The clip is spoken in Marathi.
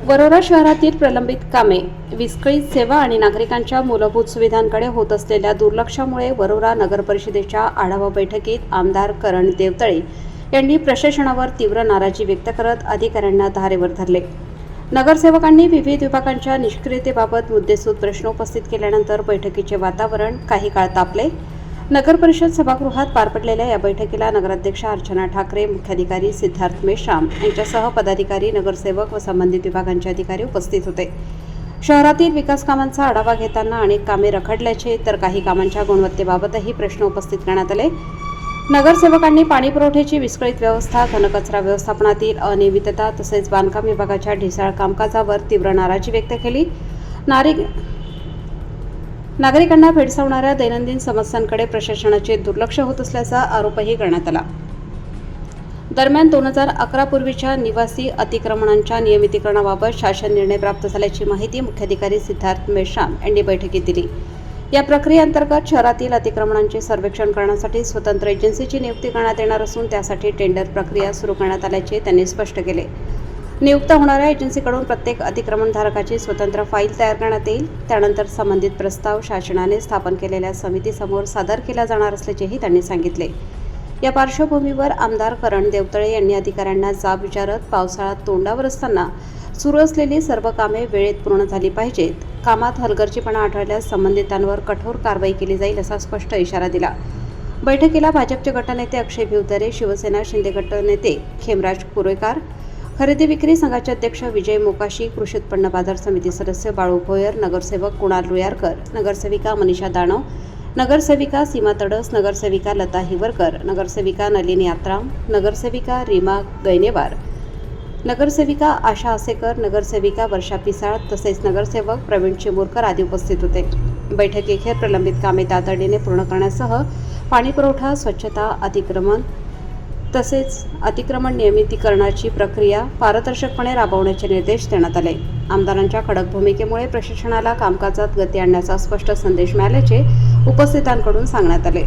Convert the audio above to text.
वरोरा शहरातील प्रलंबित कामे, विस्कळीत सेवा आणि नागरिकांच्या मूलभूत सुविधांकडे होत असलेल्या दुर्लक्षामुळे वरोरा नगर परिषदेच्या आढावा बैठकीत आमदार करण देवतळे यांनी प्रशासनावर तीव्र नाराजी व्यक्त करत अधिकाऱ्यांना धारेवर धरले. नगरसेवकांनी विविध विभागांच्या निष्क्रियतेबाबत मुद्देसूद प्रश्न उपस्थित केल्यानंतर बैठकीचे वातावरण काही काळ तापले. नगर परिषद सभागृहात पार पडलेल्या या बैठकीला नगराध्यक्षा अर्चना ठाकरे, मुख्याधिकारी सिद्धार्थ मेश्राम यांच्यासह पदाधिकारी, नगरसेवक व संबंधित विभागांचे अधिकारी उपस्थित होते. शहरातील विकास कामांचा आढावा घेताना अनेक कामे रखडल्याचे तर काही कामांच्या गुणवत्तेबाबतही प्रश्न उपस्थित करण्यात आले. नगरसेवकांनी पाणी पुरवठ्याची विस्कळीत व्यवस्था, घनकचरा व्यवस्थापनातील अनियमितता तसेच बांधकाम विभागाच्या ढिसाळ कामकाजावर तीव्र नाराजी व्यक्त केली. नागरिकांना भेडसावणाऱ्या दैनंदिन समस्यांकडे प्रशासनाचे दुर्लक्ष होत असल्याचा आरोपही करण्यात आला. दरम्यान 2011 पूर्वीच्या निवासी अतिक्रमणांच्या नियमितीकरणाबाबत शासन निर्णय प्राप्त झाल्याची माहिती मुख्याधिकारी सिद्धार्थ मेश्राम यांनी बैठकीत दिली. या प्रक्रियेअंतर्गत शहरातील अतिक्रमणांचे सर्वेक्षण करण्यासाठी स्वतंत्र एजन्सीची नियुक्ती करण्यात येणार असून त्यासाठी टेंडर प्रक्रिया सुरू करण्यात आल्याचे त्यांनी स्पष्ट केले. नियुक्त होणाऱ्या एजन्सीकडून प्रत्येक अतिक्रमणधारकाची स्वतंत्र फाईल तयार करण्यात येईल. त्यानंतर संबंधित प्रस्ताव शासनाने स्थापन केलेल्या समितीसमोर सादर केला जाणार असल्याचेही त्यांनी सांगितले. या पार्श्वभूमीवर आमदार करण देवतळे यांनी अधिकाऱ्यांना जाब विचारत पावसाळ्यात तोंडावर असताना सुरू असलेली सर्व कामे वेळेत पूर्ण झाली पाहिजेत. कामात हलगर्जीपणा आढळल्यास संबंधितांवर कठोर कारवाई केली जाईल असा स्पष्ट इशारा दिला. बैठकीला भाजपचे गटनेते अक्षय भिवतरे, शिवसेना शिंदे गटनेते खेमराज कुरेकर, खरेदी विक्री संघाचे अध्यक्ष विजय मोकाशी, कृषी उत्पन्न बाजार समिती सदस्य बाळू भोयर, नगरसेवक कुणाल रुयारकर, नगरसेविका मनीषा दानव, नगरसेविका सीमा तडस, नगरसेविका लता हिवरकर, नगरसेविका नलिनी आत्राम, नगरसेविका रीमा गैनेवार, नगरसेविका आशा आसेकर, नगरसेविका वर्षा पिसाळ तसेच नगरसेवक प्रवीण चिमुरकर आदी उपस्थित होते. बैठकीखेर प्रलंबित कामे तातडीने पूर्ण करण्यासह पाणी पुरवठा, स्वच्छता, अतिक्रमण नियमितीकरणाची प्रक्रिया पारदर्शकपणे राबवण्याचे निर्देश देण्यात आले. आमदारांच्या कडक भूमिकेमुळे प्रशासनाला कामकाजात गती आणण्याचा स्पष्ट संदेश मिळाल्याचे उपस्थितांकडून सांगण्यात आले.